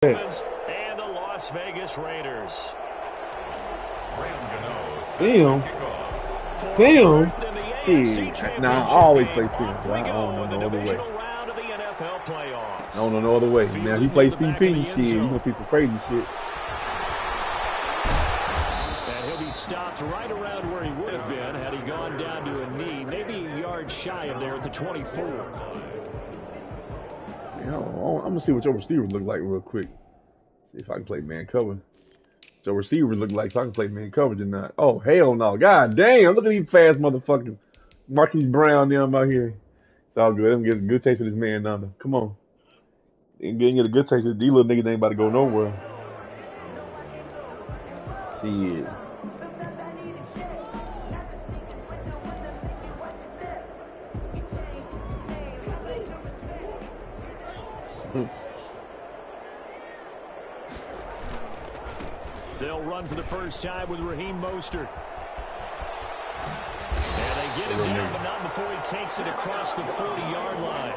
Dolphins and the Las Vegas Raiders. Damn. Nah, I always play Stevens. I don't know no other way. I don't know no other way. Now, if he plays CP, shit, you gonna see some crazy shit. And he'll be stopped right around where he would have been had he gone down to a knee, maybe a yard shy of there at the 24. You know, I'm gonna see what your receivers look like real quick. See if I can play man cover. Your receivers look like so I can play man coverage or not. Oh, hell no. God damn, look at these fast motherfuckers. Marquise Brown them out here. It's all good. I'm getting a good taste of this man under. Come on. Ain't getting a good taste of these little niggas ain't about to go nowhere. Shit. They'll run for the first time with Raheem Mostert. And they get him down, but not before he takes it across the 40-yard line.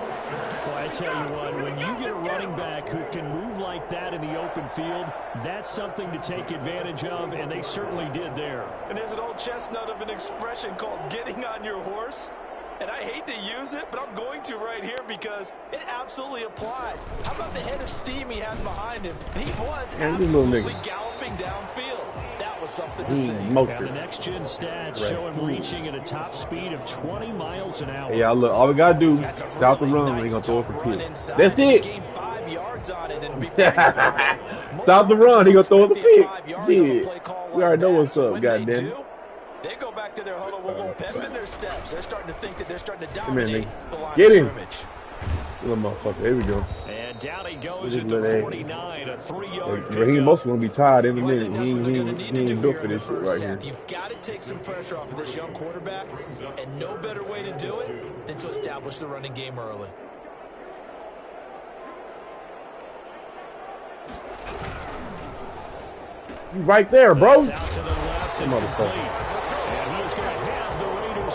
Well, I tell you what, when you get a running back who can move like that in the open field, that's something to take advantage of, and they certainly did there. And there's an old chestnut of an expression called getting on your horse. And I hate to use it, but I'm going to right here because it absolutely applies. How about the head of steam he had behind him? He was absolutely galloping downfield. That was something to see. And the next-gen stats show him reaching at a top speed of 20 miles an hour. Yeah, look, all we got to do is stop the run when he's going to throw it for pick. That's it. Stop the run, he's going to throw it for pick. Shit. We already know what's up, goddamn. They go back to their huddle with a little pep in their steps. They're starting to think that they're starting to dominate the line of scrimmage. Little motherfucker. There we go. And down he goes at the 49, a 3-yard pickup. Raheem Mostert going to be tired in a minute. He ain't built for this shit right here. You've got to take some pressure off of this young quarterback, and no better way to do it than to establish the running game early. You right there, bro. Out to the left and motherfucker.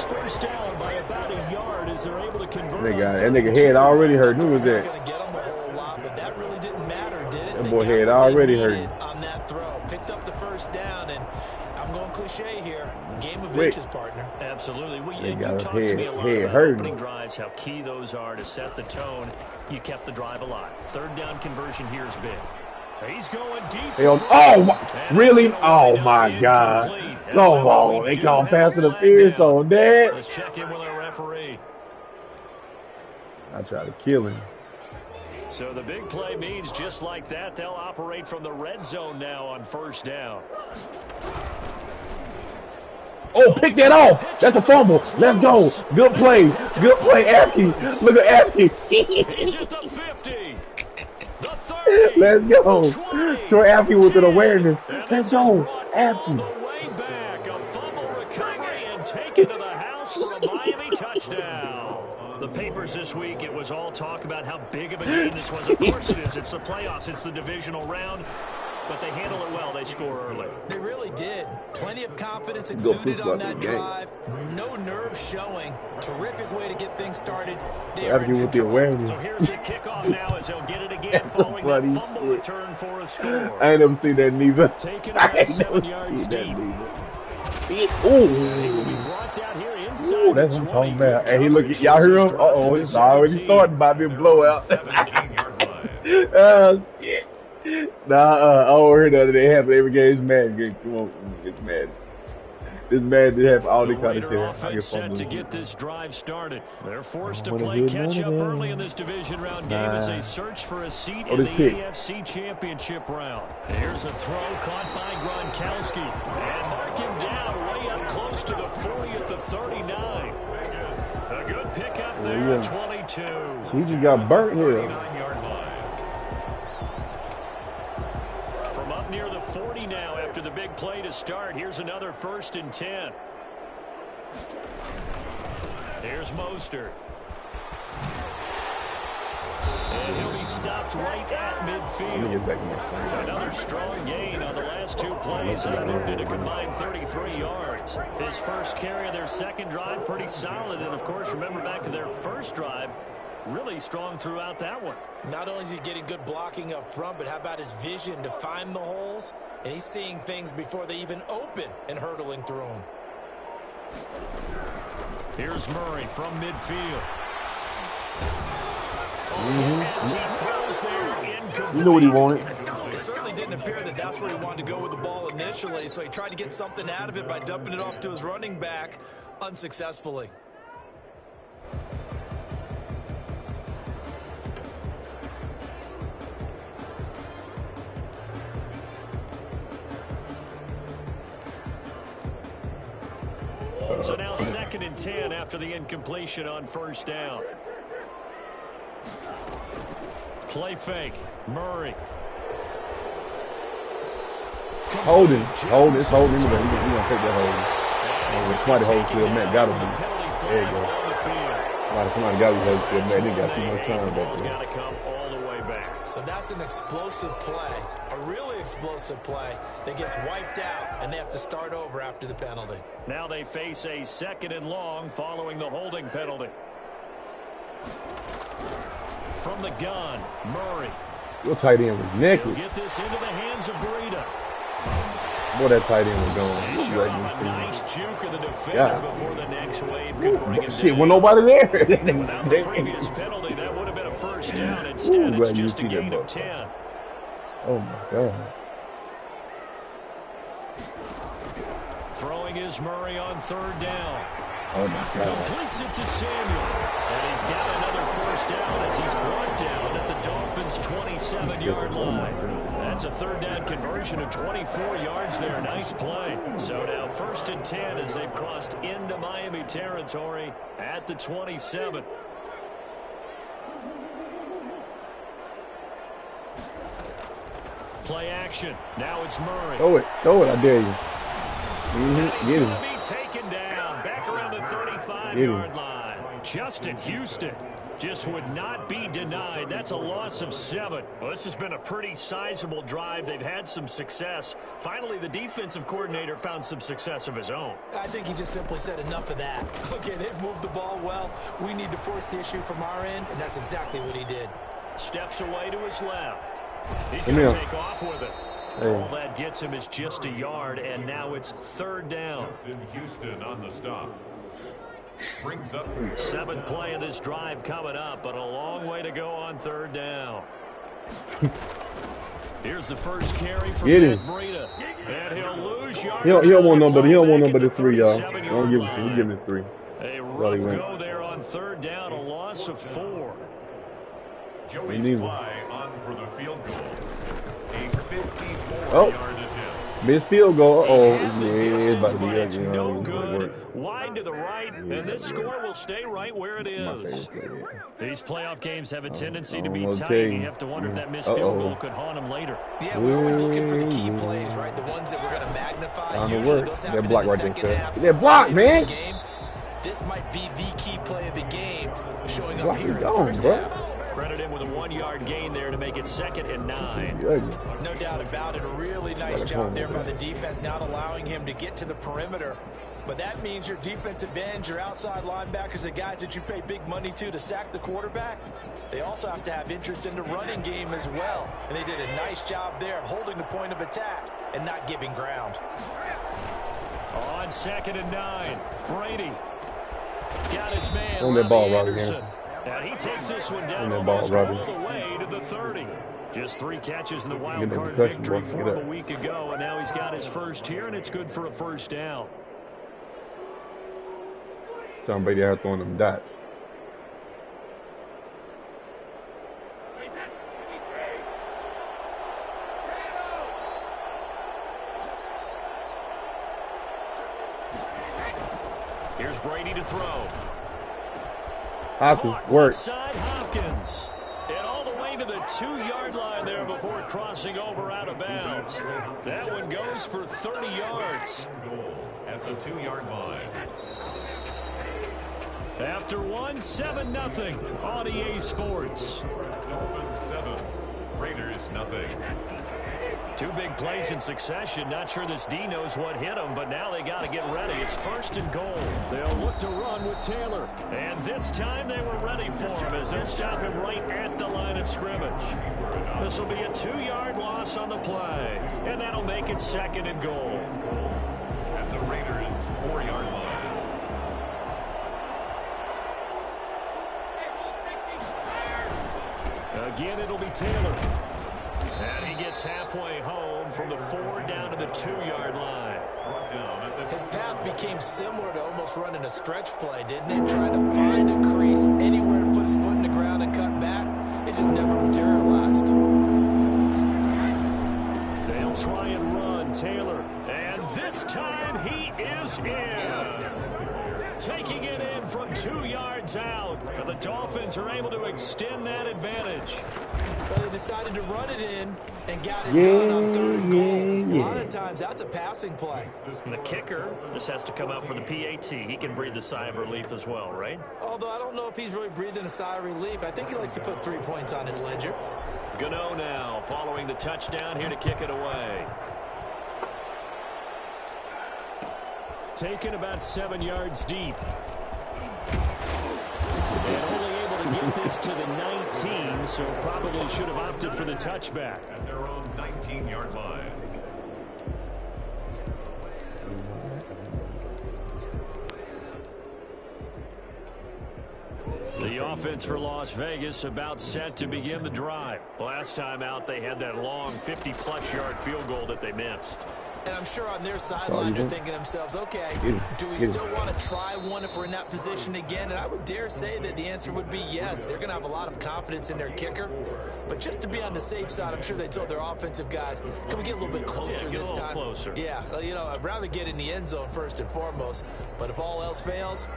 First down by about a yard as they're able to convert. That nigga head already hurt. Who was that? That really didn't matter, did it? That boy head already hurt. On that throw, picked up the first down, and I'm going cliche here. Game of inches, partner. Absolutely. Well, you talked to me a lot about opening drives, how key those are to set the tone. You kept the drive alive. Third down conversion here is big. He's going deep. Oh, really? Oh, my God. No, they call pass interference on that. Let's check in with our referee. I try to kill him. So the big play means just like that, they'll operate from the red zone now on first down. Oh, pick that off. That's a fumble. Let's go. Good play. Good play, Affy. Look at Affy. He's at the 50. The 30. Let's go. Troy Affy with an awareness. Let's go. Affy. Way back. A fumble recovery and taken to the house for a Miami touchdown. The papers this week, it was all talk about how big of a game this was. Of course it is. It's the playoffs. It's the divisional round. But they handle it well. They score early. They really did. Plenty of confidence exuded on that drive. No nerves showing. Terrific way to get things started. They are in control. So here's the kickoff now as he'll get it again following that fumble return for a score. I ain't never seen that neither. Taking about 7 yards deep. Ooh, that's what I'm talking about. Hey, he look at y'all hear him? Uh-oh, it's already starting by me blowout. Oh, shit. Nah, I overheard the other day happen every game. It's mad. Come on, it's mad. This man did have all the kind of shit. Set to get this drive started. They're forced to play catch up early in this division round game as they search for a seat in the AFC Championship round. Here's a throw caught by Gronkowski. And mark him down way up close to the 40 at the 39. A good pickup there at 22. He just got burnt here. From up near the 40 now after the big play to start. Here's another 1st and 10. Here's Mostert. And he'll be stopped right at midfield. Another strong gain on the last 2 plays, and moved it a combined 33 yards. His first carry of their second drive, pretty solid. And, of course, remember back to their first drive, really strong throughout that one. Not only is he getting good blocking up front, but how about his vision to find the holes? And he's seeing things before they even open and hurdling through them. Here's Murray from midfield. Mm-hmm. As he throws there, incomplete. You know what he wanted. It certainly didn't appear that that's where he wanted to go with the ball initially, so he tried to get something out of it by dumping it off to his running back unsuccessfully. So now 2nd and 10 after the incompletion on first down. Play fake. Murray. Holding. It's holding. He's going to take that holding. Somebody hold to him. Matt got him. There you go. Somebody got his hold to him. Matt didn't got too much time back there. Got to come all the way back. So that's an explosive play, a really explosive play that gets wiped out, and they have to start over after the penalty. Now they face a 2nd and long following the holding penalty. From the gun, Murray. Your tight end was naked. Get this into the hands of Breida. Boy, that tight end was gone. They show a nice juke of the defender before the next wave could bring it shit, down. wasn't nobody there. Without the previous penalty, that would have been a first down. Instead, it's just a gain of 10. Oh, my God. Throwing is Murray on 3rd down. Oh, my God. Completes it to Samuel. And he's got another first down as he's brought down at the Dolphins' 27-yard line. That's a 3rd down conversion of 24 yards there. Nice play. So now 1st and 10 as they've crossed into Miami territory at the 27. Play action. Now it's Murray. Throw it, I dare you. He's Get going him. to be taken down back around the 35-yard line. Justin Houston just would not be denied. That's a loss of 7. Well, this has been a pretty sizable drive. They've had some success. Finally, the defensive coordinator found some success of his own. I think he just simply said enough of that. Okay, they've moved the ball well. We need to force the issue from our end, and that's exactly what he did. Steps away to his left. He's going to take off with it. All that gets him is just a yard, and now it's 3rd down. Justin Houston on the stop. Brings up 7th play of this drive coming up, but a long way to go on 3rd down. Here's the first carry from Breida. And he'll lose yardage. He don't want nobody 3, y'all. Don't give him 2. He give him 3. A rough go there on 3rd down, a loss of 4. Joey Sly on for the field goal. A 54-yard attempt. Missed field goal. It's about to be no good. Wide to the right, and this score will stay right where it is. These playoff games have a tendency to be tight. You have to wonder if that missed field goal could haunt them later. Yeah, we're always looking for the key plays, right? The ones that we're going to magnify. Usually those happen in the second half. That block, man. This might be the key play of the game, showing up here in the first half. Credit him with a 1-yard gain there to make it 2nd and 9. No doubt about it. A really nice job there by the defense, not allowing him to get to the perimeter. But that means your defensive ends, your outside linebackers, the guys that you pay big money to sack the quarterback, they also have to have interest in the running game as well. And they did a nice job there holding the point of attack and not giving ground. On 2nd and 9, Brady got his man on that ball, Anderson. Now he takes this one down almost all the way to the 30. Just 3 catches in the wild card victory for him a week ago, and now he's got his first here, and it's good for a first down. Tom Brady out throwing them dots. Here's Brady to throw. Hopkins, work. Hopkins. And all the way to the 2-yard line there before crossing over out of bounds. That one goes for 30 yards. Goal at the 2-yard line. After 7-0 on EA Sports. Dolphins 7, Raiders 0. Two big plays in succession. Not sure this D knows what hit him, but now they got to get ready. It's 1st and goal. They'll look to run with Taylor. And this time they were ready for him as they'll stop him right at the line of scrimmage. This will be a 2-yard loss on the play. And that'll make it 2nd and goal. At the Raiders' 4-yard line. Again, it'll be Taylor. And he gets halfway home from the 4 down to the 2-yard line. His path became similar to almost running a stretch play, didn't it? Trying to find a crease anywhere to put his foot in the ground and cut back. It just never materialized. They'll try and run Taylor. And this time he is in. Yes. Taking it in from 2 yards out. And the Dolphins are able to extend that advantage. But they decided to run it in and got it done on 3rd and goal. A lot of times that's a passing play. And the kicker just has to come out for the PAT. He can breathe a sigh of relief as well, right? Although I don't know if he's really breathing a sigh of relief. I think he likes to put 3 points on his ledger. Gano now following the touchdown here to kick it away. Taken about 7 yards deep. And only able to get this to the 19, so probably should have opted for the touchback. At their own 19-yard line. The offense for Las Vegas about set to begin the drive. Last time out, they had that long 50-plus yard field goal that they missed. And I'm sure on their sideline they're thinking to themselves, okay, do we still want to try one if we're in that position again? And I would dare say that the answer would be yes. They're going to have a lot of confidence in their kicker. But just to be on the safe side, I'm sure they told their offensive guys, can we get a little bit closer this time? Closer. Yeah, you know, I'd rather get in the end zone first and foremost. But if all else fails,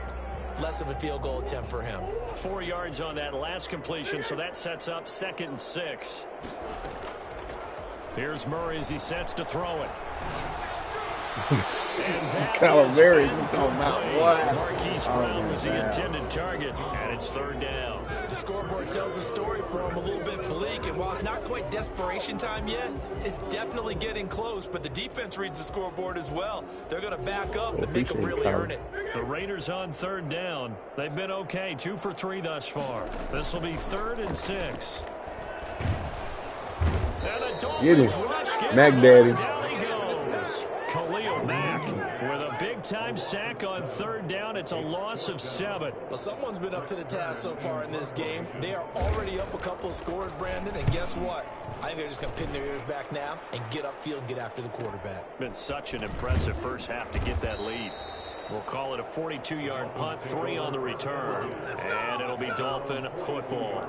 less of a field goal attempt for him. 4 yards on that last completion, so that sets up 2nd and 6. Here's Murray as he sets to throw it. Calaveri talking about what? Marquise Brown was the intended target, and it's 3rd down. The scoreboard tells the story for him a little bit bleak, and while it's not quite desperation time yet, it's definitely getting close, but the defense reads the scoreboard as well. They're going to back up and make them really earn it. The Raiders on 3rd down. They've been okay, 2 for 3 thus far. This will be 3rd and 6. And the Dolphins rush gets Mac Daddy. down he goes. Khalil Mack with a big-time sack on 3rd down. It's a loss of 7. Well, someone's been up to the task so far in this game. They are already up a couple of scores, Brandon, and guess what? I think they're just going to pin their ears back now and get upfield and get after the quarterback. Been such an impressive first half to get that lead. We'll call it a 42-yard punt, 3 on the return, and it'll be Dolphin football.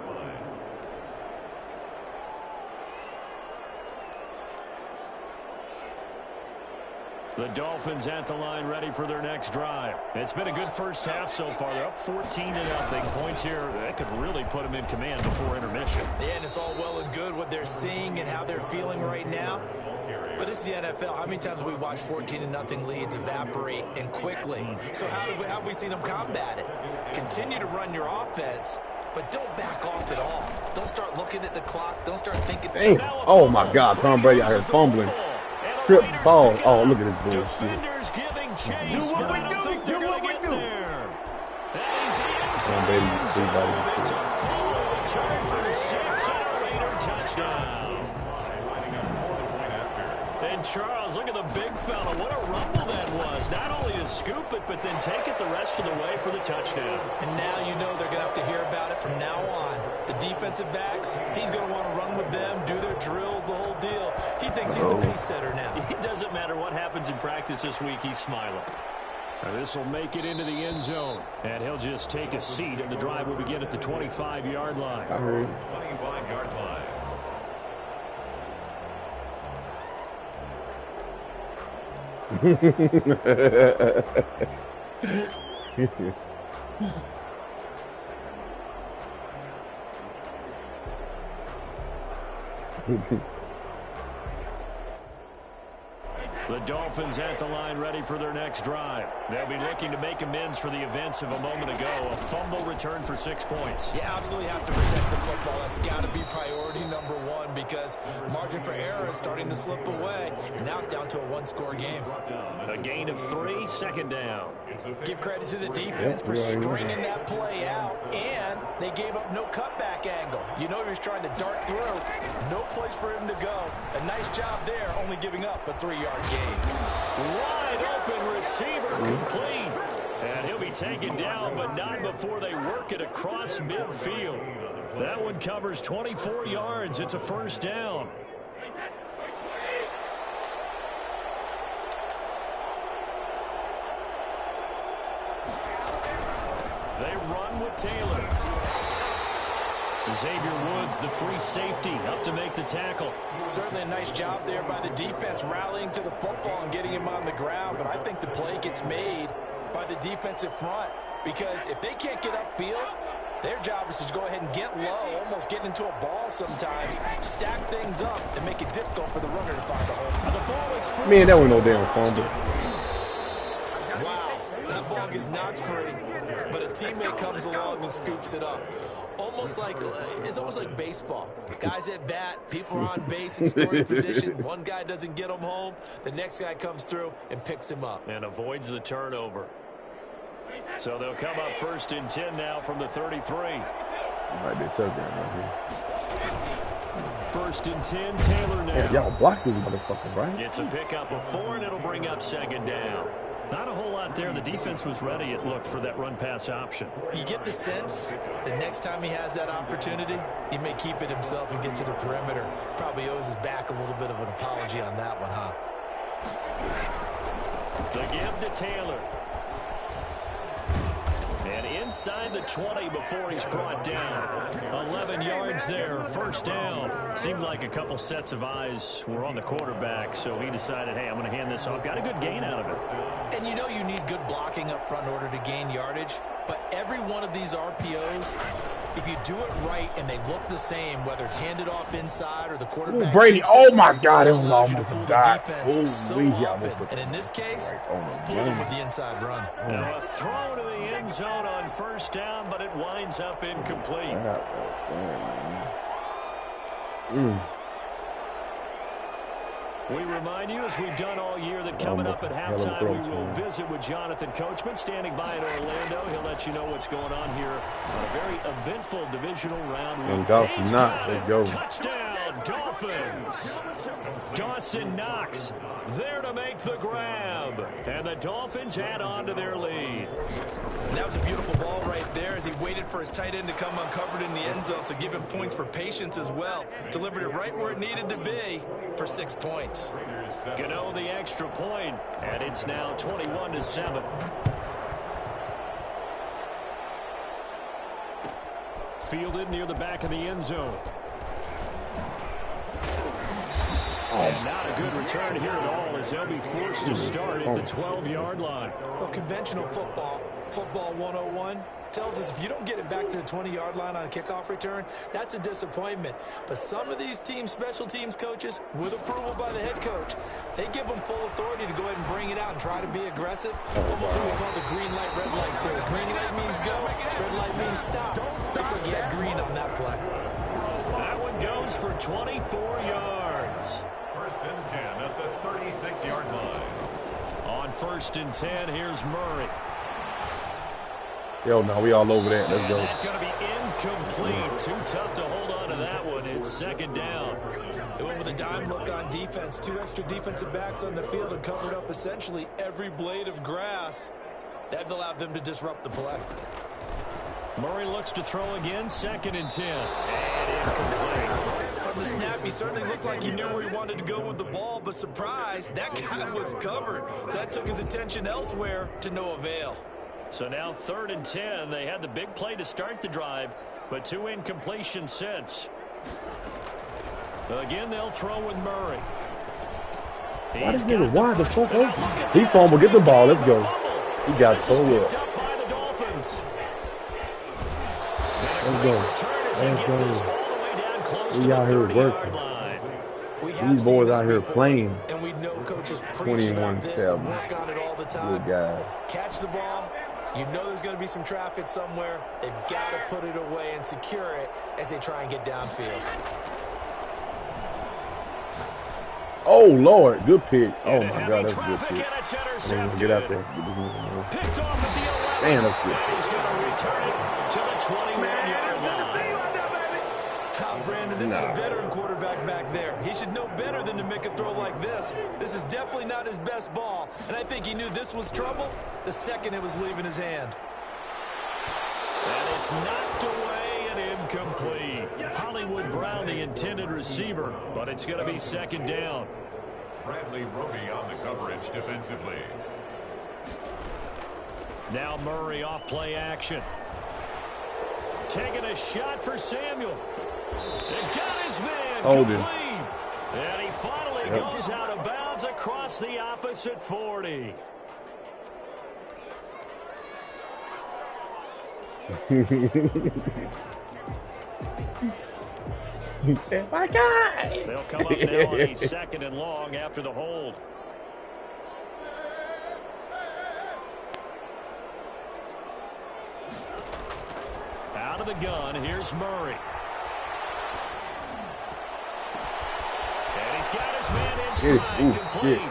The Dolphins at the line ready for their next drive. It's been a good first half so far. They're up 14-0. Points here that could really put them in command before intermission. Yeah, and it's all well and good what they're seeing and how they're feeling right now. But this is the NFL. How many times have we watched 14-0 leads evaporate and quickly? So how have we seen them combat it? Continue to run your offense, but don't back off at all. Don't start looking at the clock. Don't start thinking. Damn. Oh, my God. Tom Brady out here fumbling. Trip ball. Oh, look at this bullshit. Defenders giving chase. Do what we do. Do what we do. Tom Brady. It's a full return for 6 and a Raider touchdown. And Charles, look at the big fella. What a rumble that was. Not only to scoop it, but then take it the rest of the way for the touchdown. And now you know they're going to have to hear about it from now on. The defensive backs, he's going to want to run with them, do their drills, the whole deal. He thinks he's the pace setter now. It doesn't matter what happens in practice this week, he's smiling. This will make it into the end zone. And he'll just take a seat, and the drive will begin at the 25-yard line. 25-yard line. The Dolphins at the line ready for their next drive. They'll be looking to make amends for the events of a moment ago. A fumble return for 6 points. You absolutely have to protect the football. That's got to be priority number one because margin for error is starting to slip away. And now it's down to a one-score game. A gain of 3, second down. Give credit to the defense for stringing that play out. And they gave up no cutback angle. You know he was trying to dart through. No place for him to go. A nice job there, only giving up a 3-yard gain. Wide open receiver complete. And he'll be taken down, but not before they work it across midfield. That one covers 24 yards. It's a first down. They run with Taylor. Xavier Woods, the free safety, up to make the tackle. Certainly a nice job there by the defense rallying to the football and getting him on the ground, but I think the play gets made by the defensive front because if they can't get upfield, their job is to go ahead and get low, almost get into a ball sometimes, stack things up, and make it difficult for the runner to find the hole. The ball is free. Man, that was no damn fumble. Wow, that ball gets knocked free, but a teammate comes along and scoops it up. It's almost like baseball. Guys at bat, people are on base in scoring position. One guy doesn't get him home. The next guy comes through and picks him up. And avoids the turnover. So they'll come up 1st and 10 now from the 33. Might be a touchdown right here. 1st and 10, Taylor now. Yeah, y'all blocked this motherfucker, right? It's a pickup of 4, and it'll bring up 2nd down. Not a whole lot there. The defense was ready, it looked, for that run-pass option. You get the sense the next time he has that opportunity, he may keep it himself and get to the perimeter. Probably owes his back a little bit of an apology on that one, huh? The give to Taylor. And inside the 20 before he's brought down. 11 yards there, first down. Seemed like a couple sets of eyes were on the quarterback, so he decided, hey, I'm going to hand this off. Got a good gain out of it. And you know you need good blocking up front in order to gain yardage, but every one of these RPOs, if you do it right and they look the same, whether it's handed off inside or the quarterback. Brady, oh my God, it was almost a died. So often. And in this case, fool them with the inside run. Now a throw to the end zone on first down, but it winds up incomplete. We remind you, as we've done all year, that coming up at halftime, we will visit with Jonathan Coachman, standing by in Orlando. He'll let you know what's going on here on a very eventful divisional round. Touchdown, Dolphins. Dawson Knox there to make the grab. And the Dolphins add on to their lead. And that was a beautiful ball right there as he waited for his tight end to come uncovered in the end zone, so give him points for patience as well. Delivered it right where it needed to be for 6 points. Gano the extra point, and it's now 21-7. Fielded near the back of the end zone. And not a good return here at all as they'll be forced to start at the 12-yard line. Well, conventional football 101, tells us if you don't get it back to the 20-yard line on a kickoff return, that's a disappointment. But some of these special teams coaches, with approval by the head coach, they give them full authority to go ahead and bring it out and try to be aggressive. Almost what we call the green light, red light theory. Green light means go, red light means stop. Looks like he had green on that play. That one goes for 24 yards. 1st and 10 at the 36-yard line. On 1st and 10, here's Murray. Yo, no, we all over that. Let's go. That's going to be incomplete. Too tough to hold on to that one. It's 2nd down. They went with a dime look on defense. 2 extra defensive backs on the field and covered up essentially every blade of grass. That allowed them to disrupt the play. Murray looks to throw again. 2nd and 10. And incomplete. From the snap, he certainly looked like he knew where he wanted to go with the ball, but surprise, that guy was covered. So that took his attention elsewhere to no avail. So now 3rd and 10. They had the big play to start the drive, but 2 incompletions since. Again, they'll throw with Murray. Why did he get wide the fuck open? He fumbled. Get the ball. Let's go. He got so well. Let's go. We out here working. We These boys out here playing. And we know coaches preach about this and work on it all the time. Good guy. Catch the ball. You know there's going to be some traffic somewhere. They've got to put it away and secure it as they try and get downfield. Oh, Lord. Good pick. Oh, my God. That's a good pick. Get out there. Picked off at the 11. Man, that's good. He's going to return it to the 21-yard line. Brandon, this is a veteran quarterback back there. He should know better than to make a throw like this. This is definitely not his best ball, and I think he knew this was trouble the second it was leaving his hand. And it's knocked away and incomplete. Hollywood Brown, the intended receiver, but it's going to be second down. Bradley Roby on the coverage defensively. Now Murray off play action. Taking a shot for Samuel. It got his man complete. And he finally goes out of bounds across the opposite 40. My guy. They'll come up now on a second and long after the hold. Out of the gun, here's Murray. And he's got his man in stride, complete.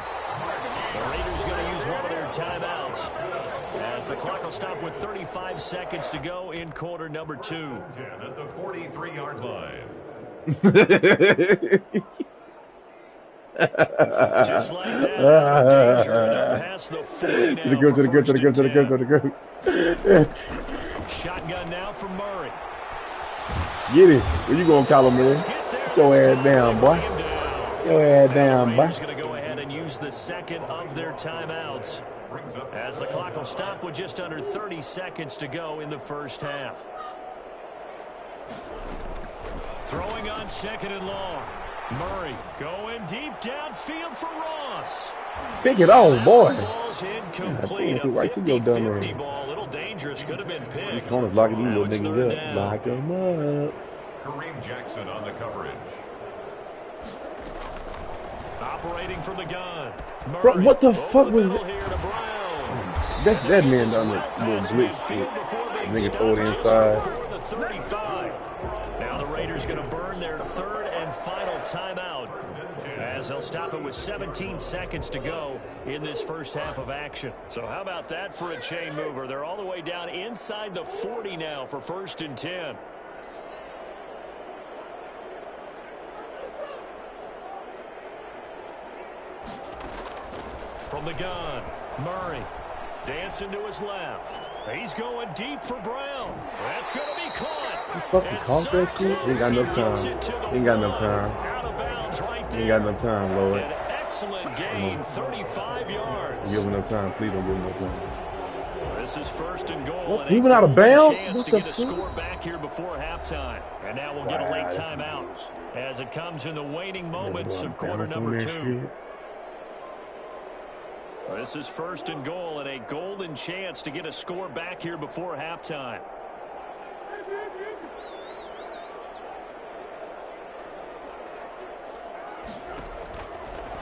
The Raiders going to use one of their timeouts as the clock will stop with 35 seconds to go in quarter number 2. 10 at the 43-yard line. Just like that, danger past the 40 now. To the good. Shotgun now from Murray. Get it. Where you going, Kyler Murray? Go ahead down, boy. Go ahead down, boy. Raiders going to go ahead and use the second of their timeouts as the clock will stop with just under 30 seconds to go in the first half. Throwing on second and long. Murray going deep downfield for Ross. Pick it on, boy. Falls incomplete. A 50-50 ball. A little dangerous. Could have been picked. Corner's locking these little niggas up. Lock them up. Kareem Jackson on the coverage. Operating from the gun. Murray. Bro, what the fuck was it? Here to Brown. That's that man done the little blitz shit. Nigga throw it inside. For the 35. Now the Raiders going to burn their third and final timeout as they'll stop it with 17 seconds to go in this first half of action. So how about that for a chain mover? They're all the way down inside the 40 now for 1st and 10. From the gun, Murray dancing to his left. He's going deep for Brown. That's going to be caught. You fucking caught that shit? Ain't got enough time. Ain't got enough time. Out of bounds right there. Ain't got enough time, Lord. An excellent gain, 35 yards. Give him enough time. Please don't give him enough time. This is 1st and goal. What? He went out of bounds? Chance What to the get a score back here before halftime. And now we'll get a late timeout as it comes in the waning moments of quarter number 2. This is 1st and goal and a golden chance to get a score back here before halftime.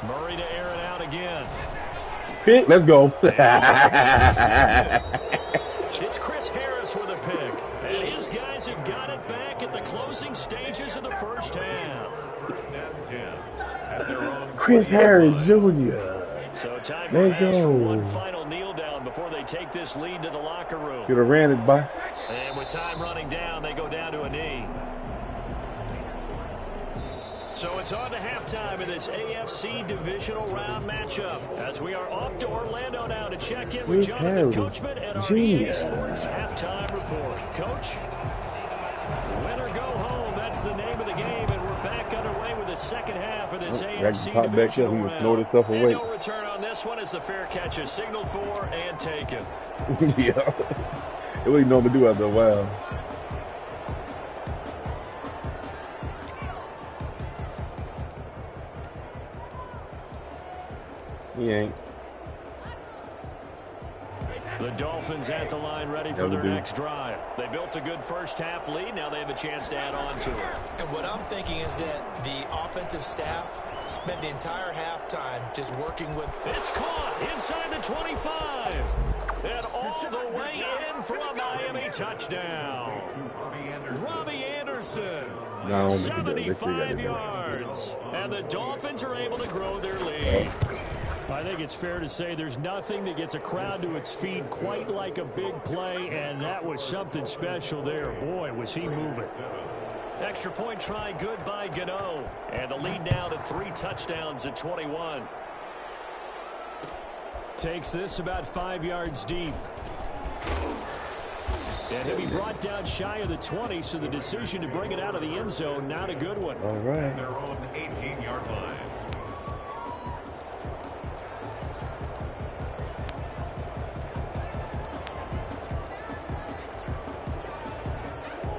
Murray to air it out again. Pick, let's go. It's Chris Harris with a pick. And his guys have got it back at the closing stages of the first half. 1st and 10 at their own Chris Harris Jr. So time for one final kneel down before they take this lead to the locker room. Could have ran it by. And with time running down, they go down to a knee. So it's on to halftime in this AFC divisional round matchup as we are off to Orlando now to check in with Jonathan Coachman and our EA Sports halftime report. Coach, win or go home, that's the name of the game, and we're back underway with the second half of this AFC divisional round. And no return on this one as the fair catch is signaled for and taken. Yeah. It really normally do after a while. He ain't. The Dolphins at the line ready for their next drive. They built a good first half lead. Now they have a chance to add on to it. And what I'm thinking is that the offensive staff spent the entire halftime just working with... It's caught inside the 25. And all the way in for a Miami touchdown. Robbie Anderson, 75 yards. And the Dolphins are able to grow their lead. I think it's fair to say there's nothing that gets a crowd to its feet quite like a big play, and that was something special there. Boy, was he moving. Extra point try good by Gano. And the lead now to 3 touchdowns at 21. Takes this about 5 yards deep. And he'll be brought down shy of the 20, so the decision to bring it out of the end zone, not a good one. All right. Their own 18-yard line.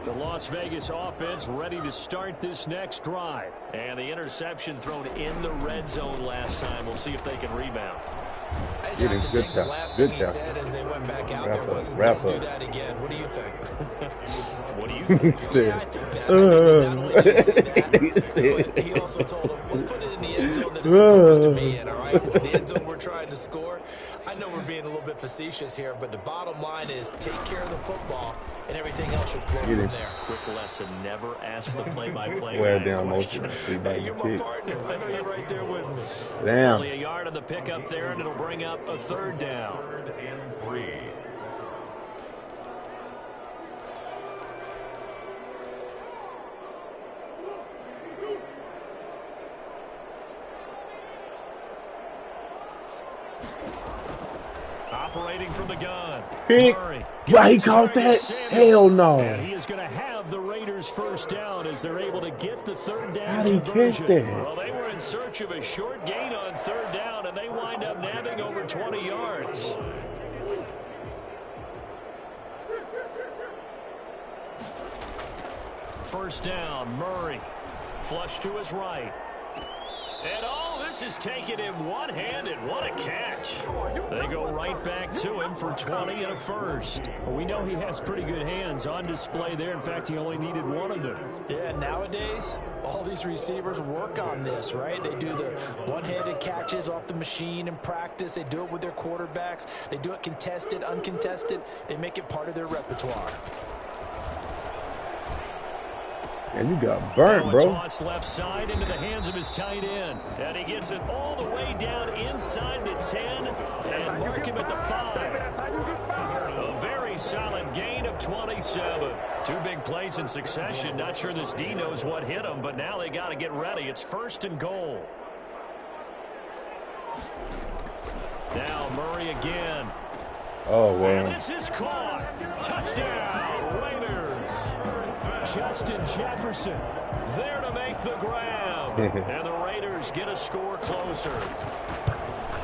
The Las Vegas offense ready to start this next drive. And the interception thrown in the red zone last time. We'll see if they can rebound. I just have to think the last thing he said as they went back out there was, don't do that again. What do you think? What do you think? Yeah, I think that. I think not only did he say that, but he also told him, let's put it in the end zone that it's supposed to be in, all right? The end zone we're trying to score. I know we're being a little bit facetious here, but the bottom line is take care of the football, and everything else should flow from there. Quick lesson, never ask the play-by-play Wear guy down question. Hey, you're my partner. I know you're right there with me. Damn. Only a yard on the pickup there, and it'll bring up a 3rd down. 3rd and 3. Operating from the gun. Pick. Right, he caught that? Hell no. And he is going to have the Raiders 1st down as they're able to get the 3rd down How did he conversion. catch that? Well, they were in search of a short gain on 3rd down, and they wind up nabbing over 20 yards. First down, Murray. Flush to his right. And this is taken in one-handed. What a catch. They go right back to him for 20 and a 1st. Well, we know he has pretty good hands on display there. In fact, he only needed one of them. Yeah, nowadays, all these receivers work on this, right? They do the one-handed catches off the machine in practice. They do it with their quarterbacks. They do it contested, uncontested. They make it part of their repertoire. And you got burnt, bro. Toss left side into the hands of his tight end. And he gets it all the way down inside the 10 and mark him at the 5. A very solid gain of 27. 2 big plays in succession. Not sure this D knows what hit him, but now they got to get ready. It's 1st and goal. Now Murray again. Oh, wow. And this is caught. Touchdown, Raiders. Justin Jefferson there to make the grab. And the Raiders get a score closer.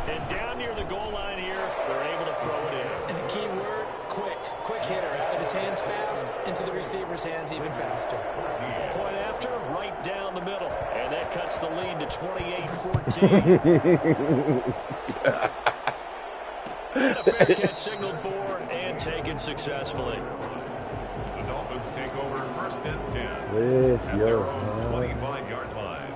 And down near the goal line here, they're able to throw it in. And the key word, quick. Quick hitter. Out of his hands fast, into the receiver's hands even faster. Point after, right down the middle. And that cuts the lead to 28-14. And a fair catch signaled for and taken successfully. The Dolphins take over 1st and 10 Yes, at their own 25-yard line.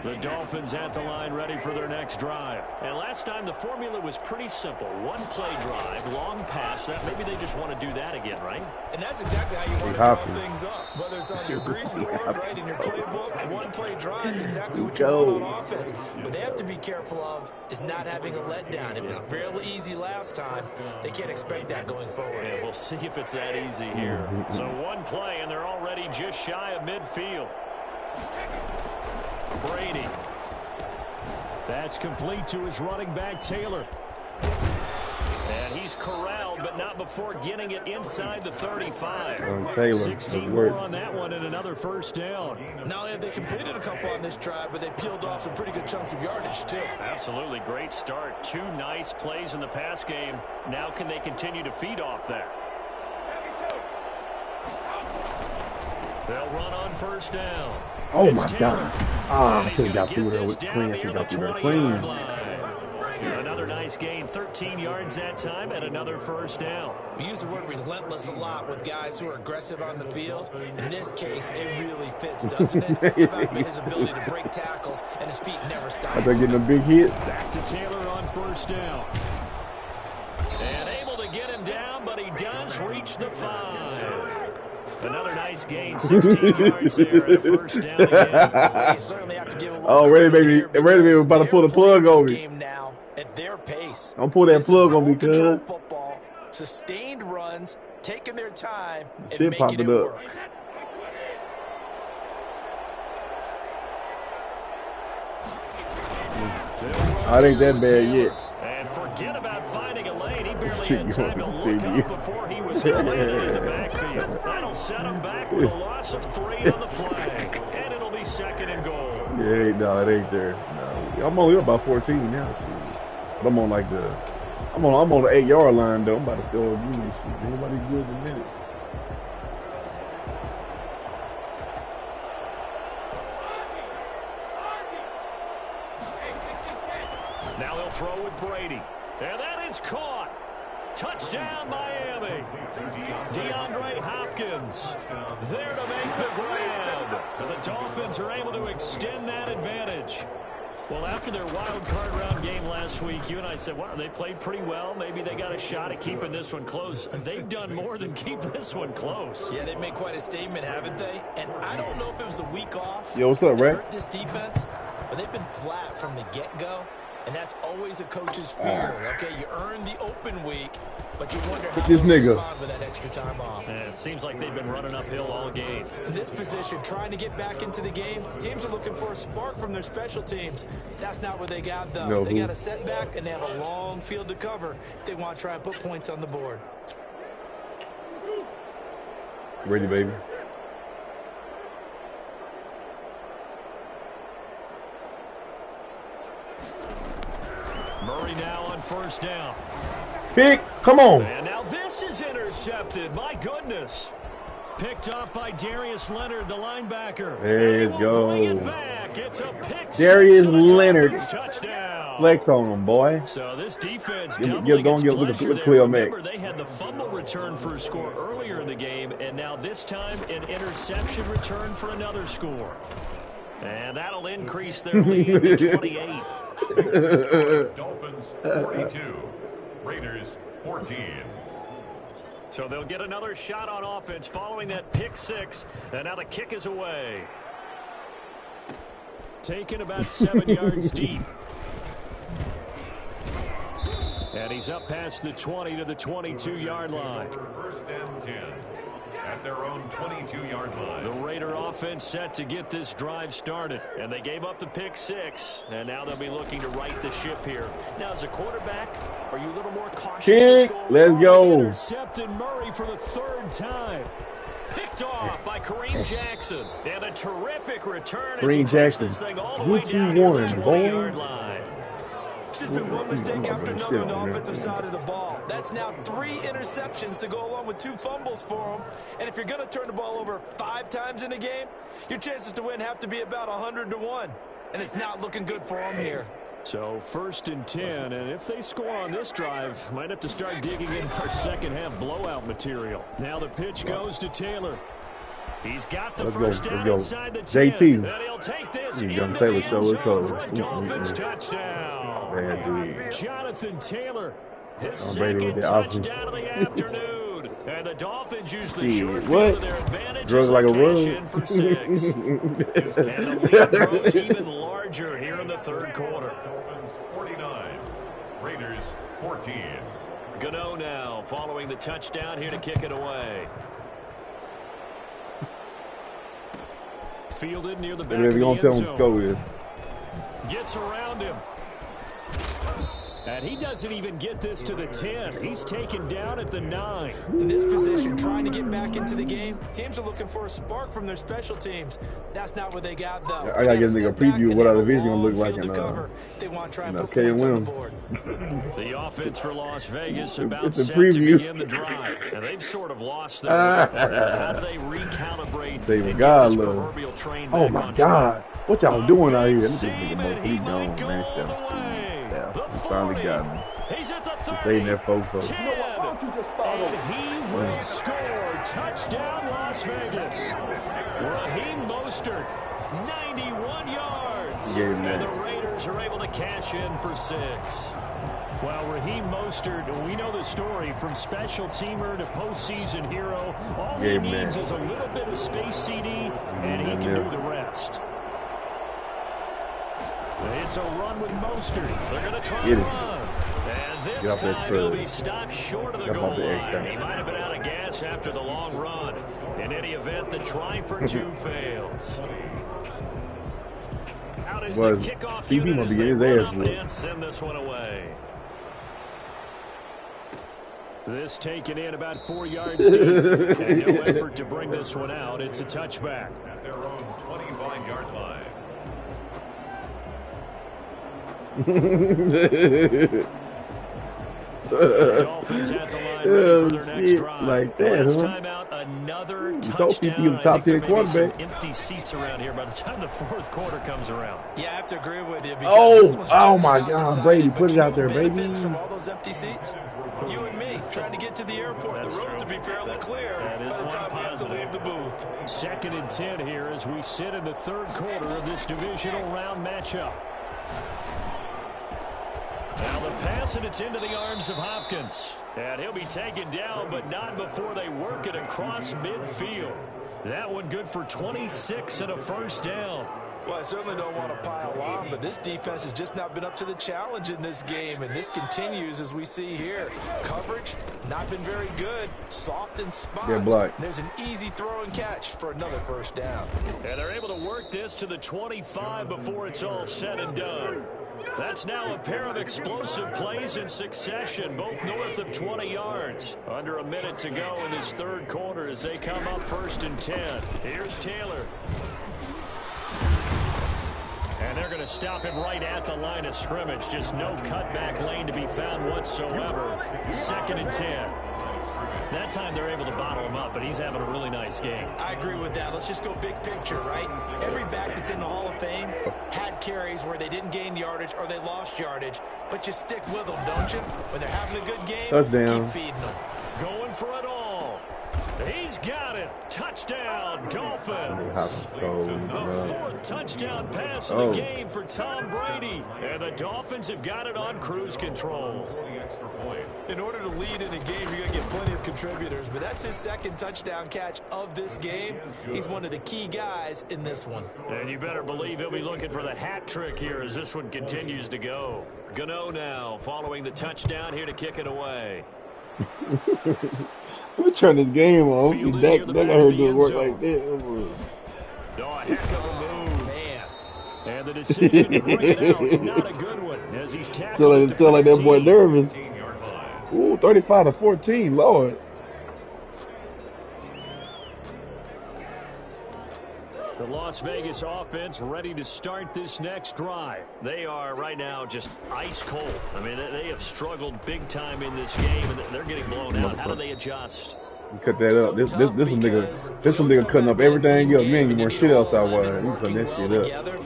The Dolphins at the line ready for their next drive. And last time the formula was pretty simple. 1 play drive, long pass. That maybe they just want to do that again, right? And that's exactly how you want to draw things up. Whether it's on your grease board, right, in your playbook, 1 play drive is exactly what you want on offense. What they have to be careful of is not having a letdown. It was fairly easy last time. They can't expect that going forward. Yeah, we'll see if it's that easy here. So 1 play, and they're already just shy of midfield. Brady. That's complete to his running back, Taylor. And he's corralled, but not before getting it inside the 35. Taylor, 16 more on that one and another 1st down. Not only have they completed a couple on this drive, but they peeled off some pretty good chunks of yardage, too. Absolutely. Great start. 2 nice plays in the pass game. Now can they continue to feed off that? They'll run on 1st down. Oh, my God. I should have got through there with clean. I should have got through there clean. Another another nice gain, 13 yards that time, and another first down. We use the word relentless a lot with guys who are aggressive on the field. In this case, it really fits, doesn't it? How about his ability to break tackles and his feet never stop. They're getting a big hit. Back to Taylor on first down. And able to get him down, but he does reach the 5. Another nice gain, 16 yards there, and a first down again. You certainly have to give a little Oh, Ready Baby was about to pull the plug on me. game now at their pace. Don't pull that plug on me, cuz. Football, sustained runs, taking their time, and Shit making popping it up. work. I ain't that bad yet. And forget about finding a lane. He barely Shit, had time to look up before he was landed in the backfield. That'll set him back with a loss of 3 on the play. And it'll be second and goal. Yeah, no, it ain't there. No. I'm only up by 14 now. But I'm on like I'm on the 8-yard line though. I'm about to score a unit. Anybody good in a minute. Now they'll throw with Brady. And that is caught. Touchdown, Miami. DeAndre Hopkins there to make the grab. And the Dolphins are able to extend that advantage. Well, after their wild card round game last week, you and I said, wow, they played pretty well. Maybe they got a shot at keeping this one close. They've done more than keep this one close. Yeah, they've made quite a statement, haven't they? And I don't know if it was the week off. Yo, what's up, that Ray? hurt this defense, but they've been flat from the get-go. And that's always a coach's fear. Okay, you earn the open week, but you wonder how they'll respond with that extra time off. And it seems like they've been running uphill all game. In this position, trying to get back into the game, teams are looking for a spark from their special teams. That's not what they got, though. No, they got a setback, and they have a long field to cover if they want to try and put points on the board. Ready, baby. Murray now on first down. Pick, come on. And now this is intercepted. My goodness. Picked up by Darius Leonard, the linebacker. There you go. Bring it back. It's a pick Darius Leonard. Touchdown. Flex on him, boy. So this defense Look pleasure Cleo there. Mack. Remember, they had the fumble return for a score earlier in the game, and now this time an interception return for another score. And that'll increase their lead to 28. Dolphins 42, Raiders 14. So they'll get another shot on offense following that pick 6, and now the kick is away. Taken about 7 yards deep. And he's up past the 20 to the 22-yard line. First and 10 at their own 22-yard line. The Raider offense set to get this drive started, and they gave up the pick 6, and now they'll be looking to right the ship here. Now, as a quarterback, are you a little more cautious? Kick, let's go. Intercepted Murray for the 3rd time. Picked off by Kareem Jackson, and a terrific return. Kareem as he takes Jackson, this thing all the way what down you to want, the boy? 20-yard line. It's just been one mistake after another on the offensive side of the ball. That's now 3 interceptions to go along with 2 fumbles for them. And if you're going to turn the ball over 5 times in a game, your chances to win have to be about 100 to 1. And it's not looking good for them here. So 1st and 10, and if they score on this drive, might have to start digging in our second half blowout material. Now the pitch goes to Taylor. He's got the first down inside the 10. JT. And he'll take this into Young the Taylor end show his zone colors. for a Dolphins touchdown. Man, dude. Jonathan Taylor, his Brady with second the touchdown of the afternoon. And the Dolphins use the short field what? to their advantage. Drugs like a rug. In for 6. And the lead grows even larger here in the 3rd quarter. Dolphins 49, Raiders 14. Gano now following the touchdown here to kick it away. Fielded near the back of the end zone. Gets around him. And he doesn't even get this to the 10. He's taken down at the 9. In this position, trying to get back into the game, teams are looking for a spark from their special teams. That's not what they got, though. I got to get a nigga preview of what our division going to look like in they want to try and put KM points on the Williams. board. The offense for Las Vegas about It's a set preview. to begin the drive. And they've sort of lost their rhythm. How do they recalibrate and get this proverbial train back Oh, my on God. track? What y'all doing out here? Look at this nigga Mo. He gone, man. Yeah, he finally got me. He's at the 30. Stay in there, folks. You know what? Why don't you just start over? He will score. Touchdown, Las Vegas. Raheem Mostert, 91 yards. And the Raiders are able to cash in for 6. Well, Raheem Mostert, we know the story, from special teamer to postseason hero. All he needs is a little bit of space, CD, and he can do the rest. It's a run with Mostert. They're going to try to run. And this time he'll be stopped short of the goal line. He might have been out of gas after the long run. In any event, the try for 2 fails. Out is the kickoff unit as they run up and send this one away. This taken in about 4 yards deep. And no effort to bring this one out. It's a touchback. At their own 25-yard line. The Dolphins at the line ready for their next drive. Like that, Last time out, another touchdown. I think there may be some empty seats around here by the time the 4th quarter comes around. Yeah, I have to agree with you. Oh my God, Brady, put it out there, baby. From all those empty seats, you and me trying to get to the airport. The roads will be fairly clear by the time we have to leave the booth. 2nd and 10 here as we sit in the 3rd quarter of this divisional round matchup. Now the pass, and it's into the arms of Hopkins. And he'll be taken down, but not before they work it across midfield. That one good for 26 and a 1st down. Well, I certainly don't want to pile on, but this defense has just not been up to the challenge in this game, and this continues as we see here. Coverage, not been very good. Soft in spots. There's an easy throw and catch for another 1st down. And they're able to work this to the 25 before it's all said and done. That's now a pair of explosive plays in succession, both north of 20 yards. Under a minute to go in this 3rd quarter as they come up 1st and 10. Here's Taylor. And they're going to stop him right at the line of scrimmage. Just no cutback lane to be found whatsoever. 2nd and 10. That time they're able to bottle him up, but he's having a really nice game. I agree with that. Let's just go big picture, right? Every back that's in the Hall of Fame had carries where they didn't gain yardage or they lost yardage, but you stick with them, don't you? When they're having a good game, keep feeding them. Going for it all. He's got it. Touchdown, Dolphins. The 4th touchdown pass of the game for Tom Brady. And the Dolphins have got it on cruise control. In order to lead in a game, you're going to get plenty of contributors, but that's his 2nd touchdown catch of this game. He's one of the key guys in this one. And you better believe he'll be looking for the hat trick here as this one continues to go. Gano now following the touchdown here to kick it away. We turn this game on. That got her doing work like that. Oh, a heck of a move. Man. And the decision to bring it out, not a good one, as he's tackled. Still like that boy nervous. Ooh, 35-14, Lord. The Las Vegas offense ready to start this next drive. They are right now just ice cold. I mean, they have struggled big time in this game, and they're getting blown out. How do they adjust? You cut that up. This some nigga cutting up everything else. Man, you more shit else out wide. You cutting that shit up.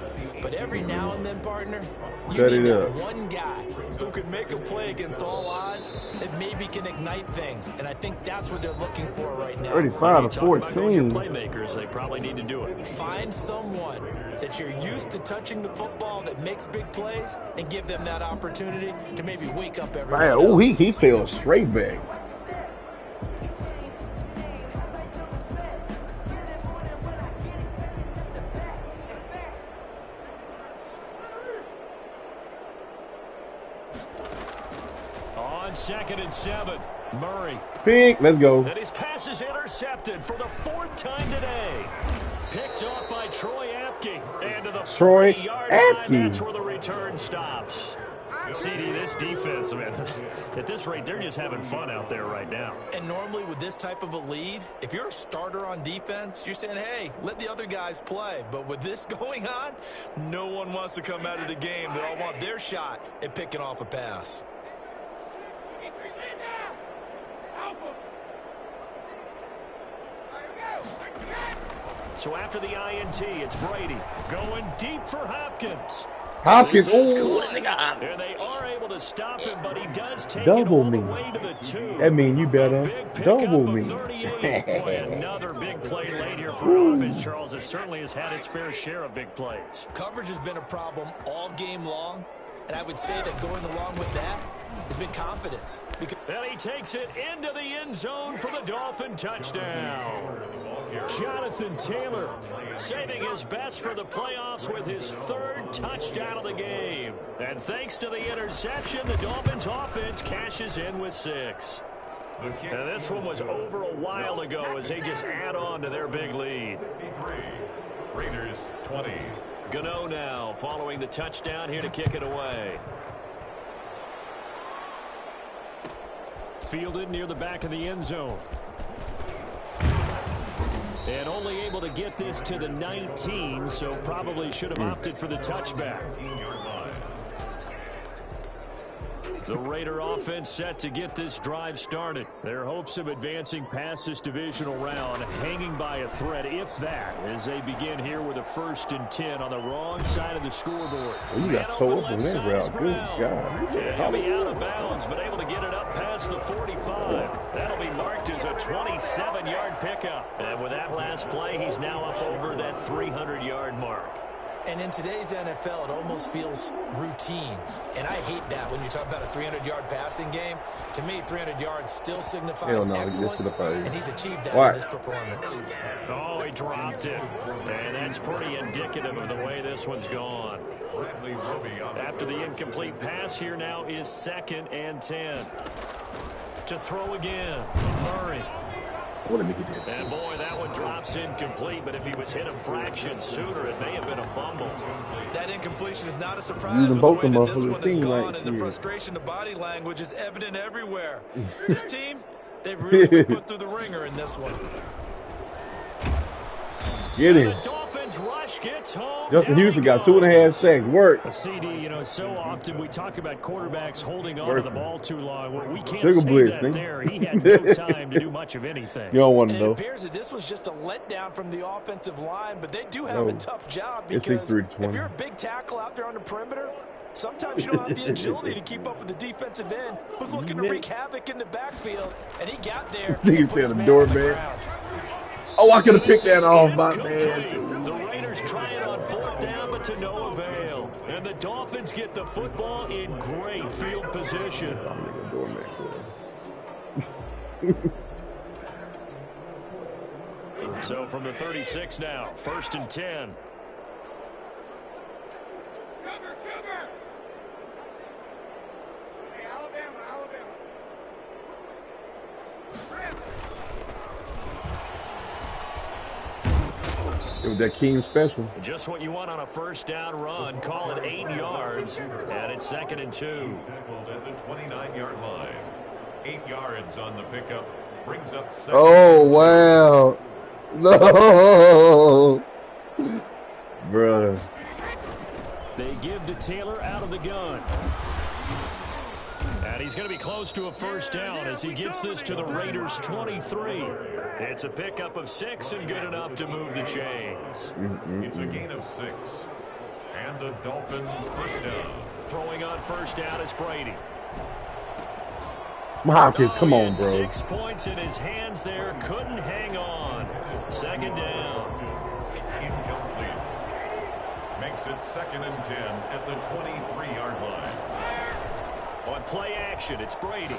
But every now and then, partner, you cut need it up. One guy who can make a play against all odds that maybe can ignite things, and I think that's what they're looking for right now. 35-14. Playmakers, they probably need to do it. Find someone that you're used to touching the football that makes big plays, and give them that opportunity to maybe wake up everyone else. Oh, he fell straight back. On 2nd and 7, Murray. Pick, let's go. And his pass is intercepted for the 4th time today. Picked off by Troy Apke. And to the 40-yard line, that's where the return stops. CD, this defense, man, at this rate, they're just having fun out there right now. And normally with this type of a lead, if you're a starter on defense, you're saying, hey, let the other guys play. But with this going on, no one wants to come out of the game. They all want their shot at picking off a pass. So after the INT, it's Brady going deep for Hopkins. Hopkins, and they are able to stop him, but he does take it all the way to the 2. That mean you better double me. Boy, another big play late here for offense, Charles. It certainly has had its fair share of big plays. Coverage has been a problem all game long, and I would say that going along with that has been confidence. And he takes it into the end zone for the Dolphin touchdown. Jonathan Taylor saving his best for the playoffs with his 3rd touchdown of the game. And thanks to the interception, the Dolphins offense cashes in with 6. And this one was over a while ago as they just add on to their big lead. Raiders 20. Gano now following the touchdown here to kick it away. Fielded near the back of the end zone. And only able to get this to the 19, so probably should have opted for the touchback. The Raider offense set to get this drive started. Their hopes of advancing past this divisional round hanging by a thread, if that, as they begin here with a 1st and 10 on the wrong side of the scoreboard. Oh, you got so open that route. Good God. He'll be out of bounds, but able to get it up past the 45. That'll be marked as a 27-yard pickup. And with that last play, he's now up over that 300-yard mark. And in today's NFL, it almost feels routine. And I hate that when you talk about a 300-yard passing game. To me, 300 yards still signifies excellence, and he's achieved that in this performance. Oh, he dropped it. And that's pretty indicative of the way this one's gone. After the incomplete pass, here now is 2nd and 10. To throw again, Murray. And boy, that one drops incomplete, but if he was hit a fraction sooner, it may have been a fumble. That incompletion is not a surprise with the way that this one is gone, and the frustration of body language is evident everywhere. This team, they've really been put through the ringer in this one. Get him. Rush gets home. Justin Houston got 2.5 sacks. Work. CD, you know, so often we talk about quarterbacks holding on to the ball too long. Well, we can't Sugar say blitz, that there. He had no time to do much of anything. You don't want to know. know. It appears that this was just a letdown from the offensive line, but they do have a tough job because if you're a big tackle out there on the perimeter, sometimes you don't have the agility to keep up with the defensive end who's looking to wreak havoc in the backfield, and he got there. He's the doorman. Oh, I could have picked that off, my man. The Raiders trying on 4th down, but to no avail. And the Dolphins get the football in great field position. So from the 36 now, 1st and 10. It was that King special. Just what you want on a 1st down run. Call it 8 yards. And it's 2nd and 2. Tackled at the 29-yard line. 8 yards on the pickup. Brings up 7. Oh, wow. No. Bruh. They give to Taylor out of the gun. And he's going to be close to a 1st down as he gets this to the Raiders' 23. It's a pickup of 6 and good enough to move the chains. It's a gain of 6. And the Dolphins 1st down. Throwing on 1st down is Brady. Hopkins, come on, bro. 6 points in his hands there. Couldn't hang on. 2nd down. Incomplete. Makes it 2nd and 10 at the 23-yard line. On play action, it's Brady.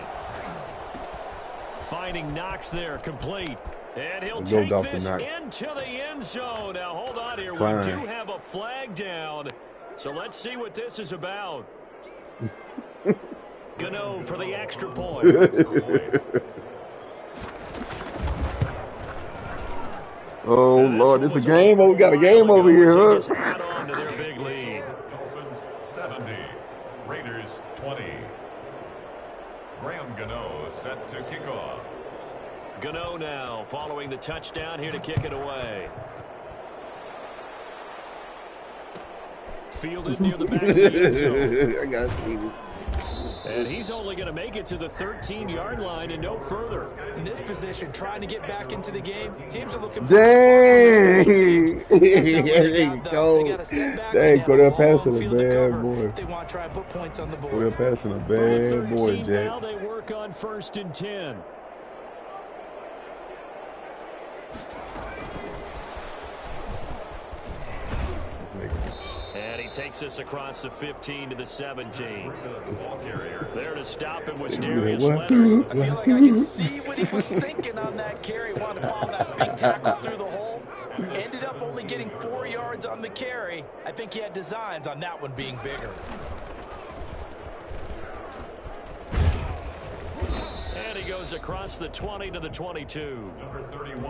Finding Knox there, complete. And he'll take this into the end zone. Now, hold on here. We do have a flag down. So let's see what this is about. Gano for the extra point. Oh, Lord, this is a game. Oh, we got a game over here, huh? Just add on to their big lead. Dolphins 70. Raiders 20. Graham Gano set to kick off. Gano now following the touchdown here to kick it away. Fielded near the back of the end zone. I got to see this. And he's only going to make it to the 13-yard line and no further. In this position, trying to get back into the game, teams are looking for Dang! Dang, Cordell passing a bad boy. They want to try and put points on the board. Cordell passing a bad boy, Jack. Now they work on 1st and 10. And he takes us across the 15 to the 17. There to stop him was Darius Leonard. I feel like I can see what he was thinking on that carry. Wanted to follow that big tackle through the hole. Ended up only getting 4 yards on the carry. I think he had designs on that one being bigger. And he goes across the 20 to the 22.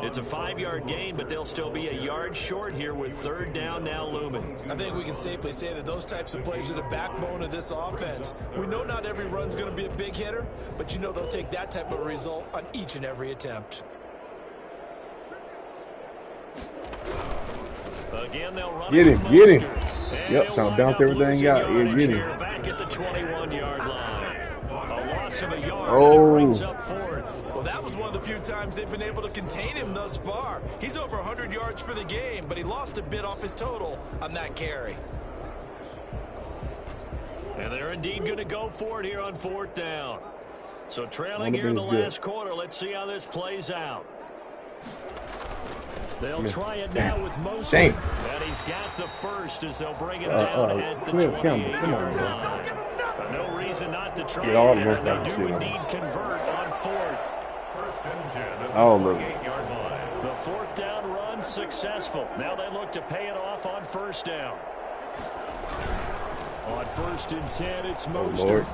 It's a 5-yard gain, but they'll still be a yard short here with 3rd down now looming. I think we can safely say that those types of plays are the backbone of this offense. We know not every run's going to be a big hitter, but you know they'll take that type of result on each and every attempt. Again, they'll run get him. Yep, trying to bounce everything out. Yeah, get him. Back at the 21-yard line. A loss of a yard. Oh. Brings up 4th. Well, that was one of the few times they've been able to contain him thus far. He's over 100 yards for the game, but he lost a bit off his total on that carry. And they're indeed going to go for it here on 4th down. So trailing here in the last quarter. Let's see how this plays out. They'll try it now with Mostert. And he's got the first as they'll bring it down at the 28-yard line. But no reason not to try it. And they do indeed convert on 4th. Oh, look. The 4th down run successful. Now they look to pay it off on 1st down. On 1st and 10, it's Mostert. Oh, Lord.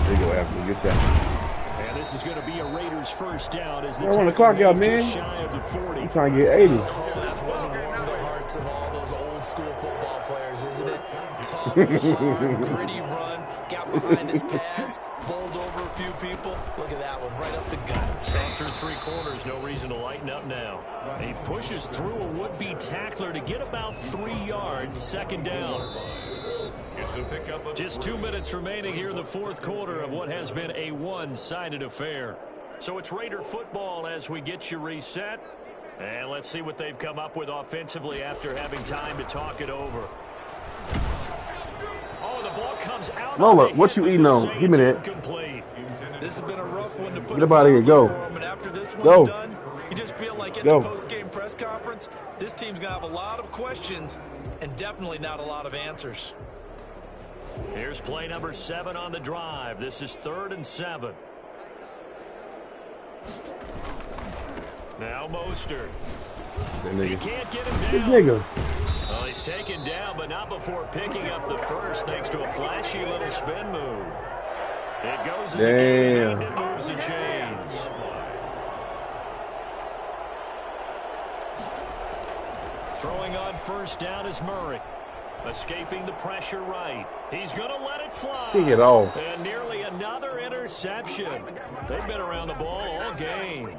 They go after me. Get that. And this is going to be a Raiders 1st down as the I want to clock out, man. shy of the 40. I'm trying to get 80. Oh, that's one to warm the hearts of all those old school football players, isn't it? Tough, hard, gritty run, got behind his pads, bowled over a few people. Look at that one, right up the gut. Saw through 3 quarters, no reason to lighten up now. He pushes through a would-be tackler to get about 3 yards, 2nd down. Just 2 minutes remaining here in the 4th quarter of what has been a one-sided affair. So it's Raider football as we get you reset. And let's see what they've come up with offensively after having time to talk it over. Oh, the ball comes out. Lola, what you eating on? Give me that. This has been a rough one to put. Get up out of here. Go. And after this one's done, you just feel like at the post-game press conference, this team's going to have a lot of questions and definitely not a lot of answers. Here's play number 7 on the drive. This is 3rd and 7. Now Mostert. He can't get him down. This nigga. Well, he's taken down, but not before picking up the first thanks to a flashy little spin move. It goes as a gain and moves the chains. Throwing on 1st down is Murray. Escaping the pressure right. He's going to let it fly. Kick it off. And nearly another interception. They've been around the ball all game.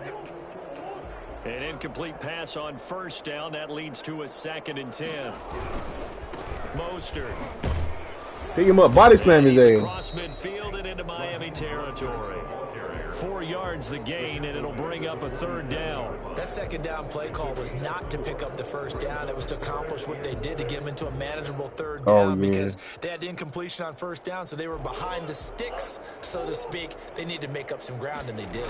An incomplete pass on 1st down. That leads to a 2nd and 10. Mostert. Pick him up. Body slam his ass. Across midfield and into Miami territory. 4 yards the gain, and it'll bring up a 3rd down. That 2nd down play call was not to pick up the 1st down. It was to accomplish what they did to get them into a manageable 3rd down because they had incompletion on 1st down, so they were behind the sticks, so to speak. They needed to make up some ground, and they did.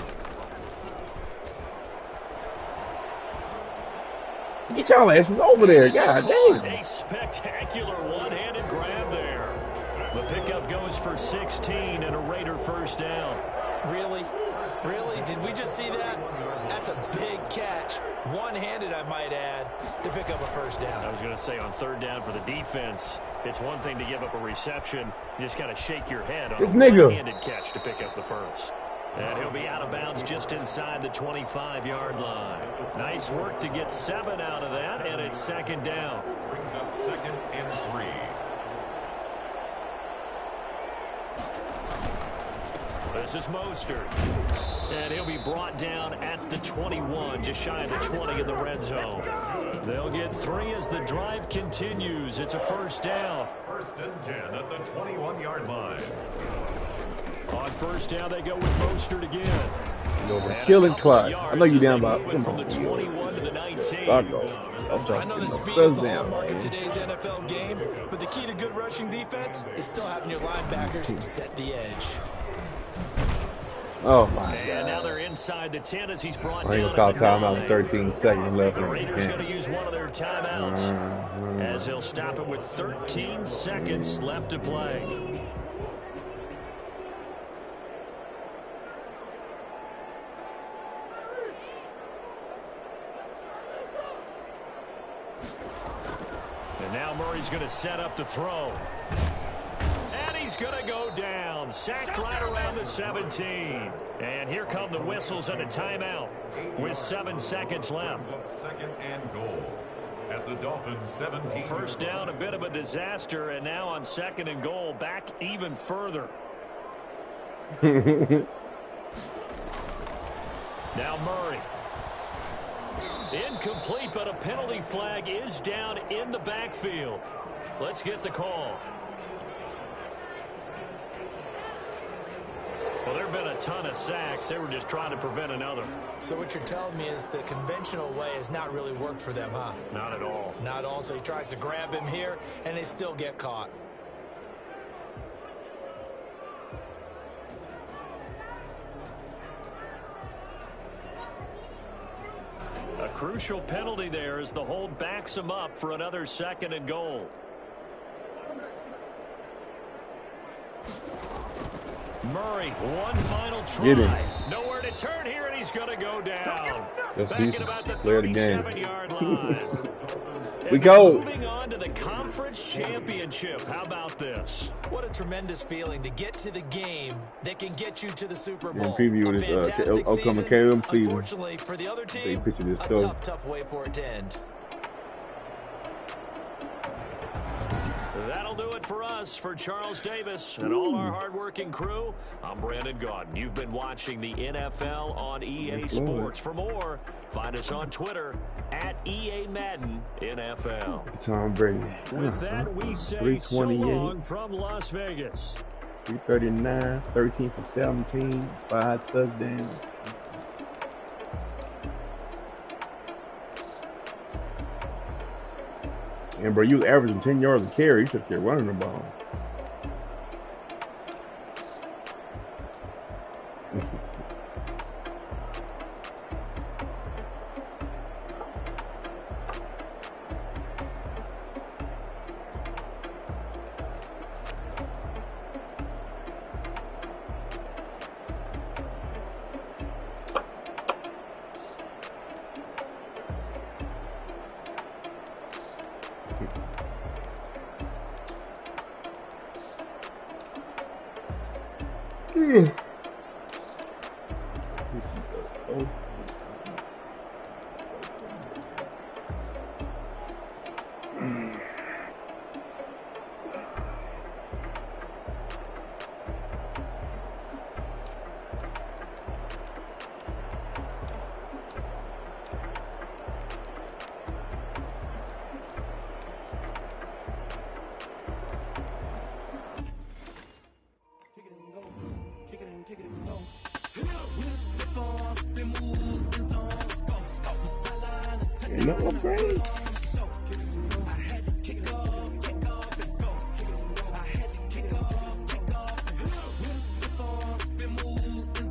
Get y'all asses over there. God damn. A spectacular one-handed grab there. The pickup goes for 16 and a Raider 1st down. Really? Really? Did we just see that? That's a big catch. One-handed, I might add, to pick up a 1st down. I was going to say on 3rd down for the defense, it's one thing to give up a reception. You just kind of shake your head on a one-handed catch to pick up the first. And he'll be out of bounds just inside the 25-yard line. Nice work to get 7 out of that, and it's 2nd down. Brings up 2nd and 3. This is Mostert. And he'll be brought down at the 21, just shy of the 20 in the red zone. They'll get 3 as the drive continues. It's a 1st down. 1st and 10 at the 21-yard line. On first down, they go with Mostert again. Killing Clyde. I know you down by. From the 21 to the 19. I know the speed is the hallmark of today's NFL game, but the key to good rushing defense is still having your linebackers set the edge. Oh my God! And now they're inside the 10 as he's brought down. I ain't gonna call timeout with 13 seconds left. The Raiders going to use one of their timeouts as he'll stop it with 13 seconds left to play. And now Murray's going to set up to throw. And he's going to go down. Sacked right around the 17. And here come the whistles and a timeout with 7 seconds left. Second and goal at the Dolphins 17. First down, a bit of a disaster. And now on second and goal, back even further. Now Murray. Incomplete, but a penalty flag is down in the backfield. Let's get the call. Well, there have been a ton of sacks. They were just trying to prevent another. So what you're telling me is the conventional way has not really worked for them, huh? Not at all. Not at all. So he tries to grab him here, and they still get caught. A crucial penalty there as the hold backs him up for another second and goal. Murray, one final try. Nowhere to turn here, and he's going to go down. Back at about the 37-yard line. We go. Moving on to the conference championship. How about this? What a tremendous feeling to get to the game that can get you to the Super Bowl. Preview this Oklahoma KM season. Unfortunately for the other team, a tough way for it to end. That'll do it for us. For Charles Davis and all our hardworking crew, I'm Brandon Gaudin. You've been watching the NFL on EA Sports. For more, find us on Twitter at EA Madden NFL. Tom Brady. With that, we say so long from Las Vegas. 339, 13 for 17, 5 touchdowns. And bro, you was averaging 10 yards a carry. You should keep running the ball.